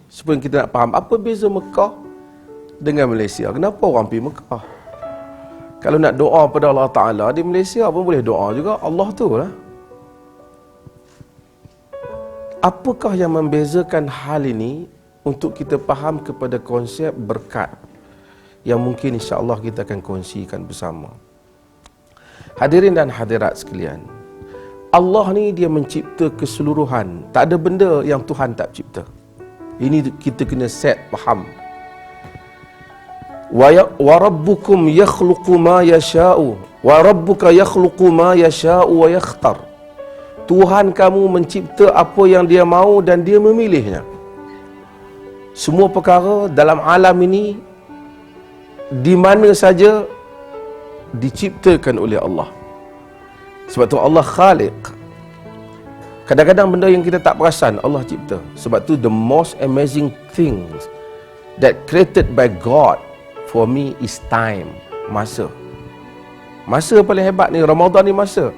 supaya kita nak faham apa beza Mekah dengan Malaysia. Kenapa orang pergi Mekah? Kalau nak doa pada Allah Ta'ala di Malaysia pun boleh doa juga, Allah tu lah. Apakah yang membezakan hal ini untuk kita faham kepada konsep berkat yang mungkin insya-Allah kita akan kongsikan bersama. Hadirin dan hadirat sekalian, Allah ni dia mencipta keseluruhan. Tak ada benda yang Tuhan tak cipta. Ini kita kena set faham. Wa rabbukum yakhluqu ma yasha'u wa rabbuka yakhluqu ma yasha'u wa yakhtar. Tuhan kamu mencipta apa yang dia mahu dan dia memilihnya. Semua perkara dalam alam ini di mana saja diciptakan oleh Allah. Sebab tu Allah Khaliq. Kadang-kadang benda yang kita tak perasan Allah cipta. Sebab tu the most amazing things that created by God for me is time. Masa. Masa paling hebat ni, Ramadan ni masa.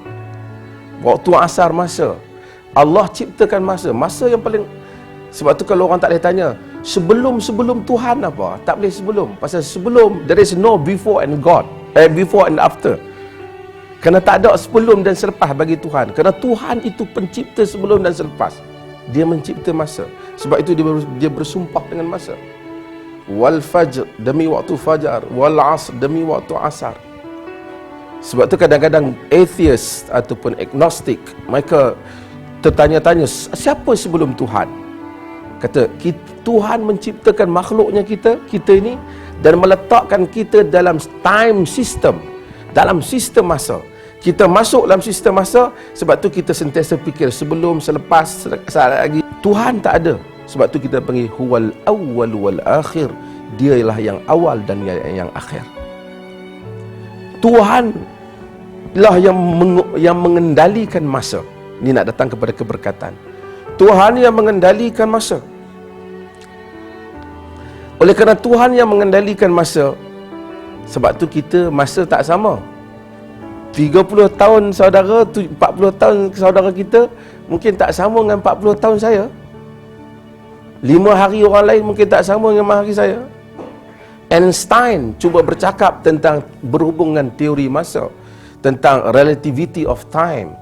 Waktu asar masa. Allah ciptakan masa. Masa yang paling. Sebab tu kalau orang tak boleh tanya, sebelum Tuhan apa? Tak boleh sebelum. Pasal sebelum, there is no before and God. Before and after. Kerana tak ada sebelum dan selepas bagi Tuhan. Kerana Tuhan itu pencipta sebelum dan selepas. Dia mencipta masa. Sebab itu dia bersumpah dengan masa. Wal fajr, demi waktu fajar. Wal asr, demi waktu asar. Sebab tu kadang-kadang atheist ataupun agnostic, mereka tertanya-tanya, siapa sebelum Tuhan? Kata, Tuhan menciptakan makhluknya kita ini, dan meletakkan kita dalam time system, dalam sistem masa. Kita masuk dalam sistem masa, sebab tu kita sentiasa fikir sebelum, selepas, saat lagi. Tuhan tak ada. Sebab tu kita panggil huwal awwal wal akhir. Dia ialah yang awal dan yang akhir. Tuhan lah yang mengendalikan masa. Ini nak datang kepada keberkatan. Tuhan yang mengendalikan masa. Oleh kerana Tuhan yang mengendalikan masa, sebab tu kita masa tak sama. 30 tahun saudara, 40 tahun saudara kita mungkin tak sama dengan 40 tahun saya. 5 hari orang lain mungkin tak sama dengan 5 hari saya. Einstein cuba bercakap tentang berhubung dengan teori masa, tentang relativity of time,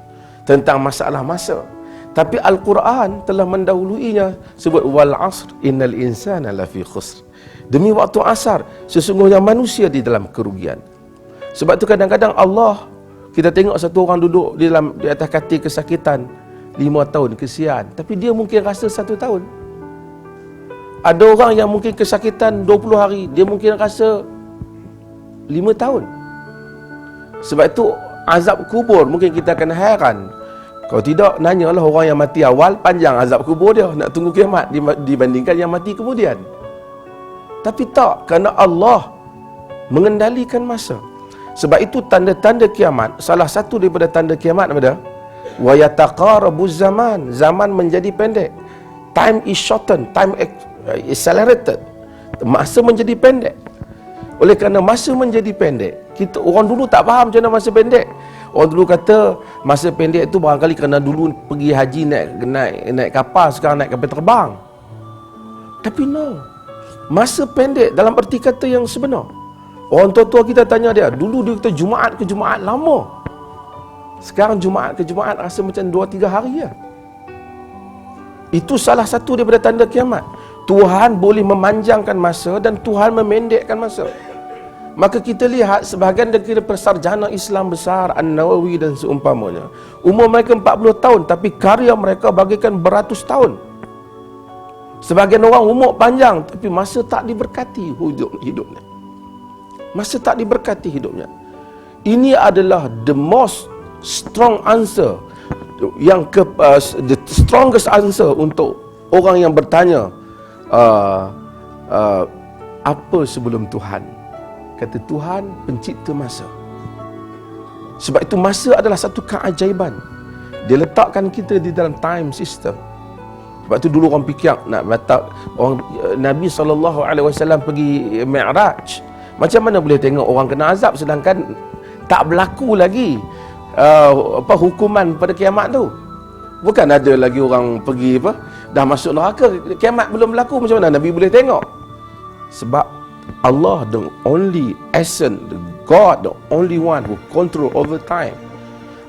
tentang masalah masa. Tapi Al-Quran telah mendahuluinya, sebut wal asr innal insana lafi khusr. Demi waktu asar, sesungguhnya manusia di dalam kerugian. Sebab tu kadang-kadang Allah, kita tengok satu orang duduk di atas katil kesakitan 5 tahun kesian, tapi dia mungkin rasa 1 tahun. Ada orang yang mungkin kesakitan 20 hari, dia mungkin rasa 5 tahun. Sebab itu azab kubur mungkin kita akan heran. Kalau tidak, nanyalah orang yang mati awal, panjang azab kubur dia, nak tunggu kiamat dibandingkan yang mati kemudian. Tapi tak, kerana Allah mengendalikan masa. Sebab itu tanda-tanda kiamat, salah satu daripada tanda kiamat apa dia? Wa yataqarabuz zaman, zaman menjadi pendek. Time is shortened, time accelerated. Masa menjadi pendek. Oleh kerana masa menjadi pendek, kita orang dulu tak faham macam mana masa pendek. Orang dulu kata masa pendek itu barangkali kerana dulu pergi haji naik kapal, sekarang naik kapal terbang. Tapi no. Masa pendek dalam erti kata yang sebenar. Orang tua-tua kita tanya dia, dulu dia kata Jumaat ke Jumaat lama. Sekarang Jumaat ke Jumaat rasa macam 2-3 hari ya. Itu salah satu daripada tanda kiamat. Tuhan boleh memanjangkan masa dan Tuhan memendekkan masa. Maka kita lihat sebahagian daripada persarjana Islam besar, An-Nawawi dan seumpamanya, umur mereka 40 tahun tapi karya mereka bagaikan beratus tahun. Sebahagian orang umur panjang tapi masa tak diberkati hidupnya. Masa tak diberkati hidupnya. Ini adalah the most strong answer, the strongest answer untuk orang yang bertanya apa sebelum Tuhan. Kata Tuhan pencipta masa. Sebab itu masa adalah satu keajaiban. Dia letakkan kita di dalam time system. Sebab tu dulu orang fikir nak letak orang Nabi SAW pergi Mi'raj. Macam mana boleh tengok orang kena azab sedangkan tak berlaku lagi hukuman pada kiamat tu. Bukan ada lagi orang pergi dah masuk neraka, kiamat belum berlaku, macam mana Nabi boleh tengok? Sebab Allah the only essence, the God, the only one who control over time.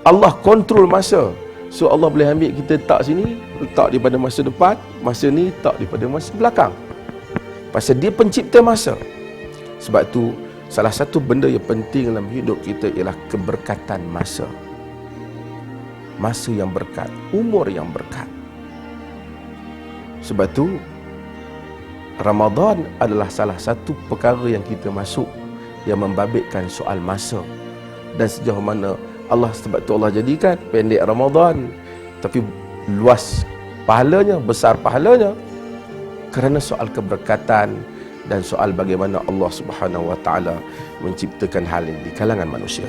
Allah kontrol masa. So Allah boleh ambil kita letak sini, letak daripada masa depan, masa ni letak daripada masa belakang. Pasal dia pencipta masa. Sebab tu salah satu benda yang penting dalam hidup kita ialah keberkatan masa. Masa yang berkat, umur yang berkat. Sebab tu Ramadan adalah salah satu perkara yang kita masuk yang membabitkan soal masa. Dan sejauh mana Allah, sebab tu Allah jadikan pendek Ramadan tapi luas pahalanya, besar pahalanya, kerana soal keberkatan dan soal bagaimana Allah Subhanahu wa taala menciptakan hal ini di kalangan manusia.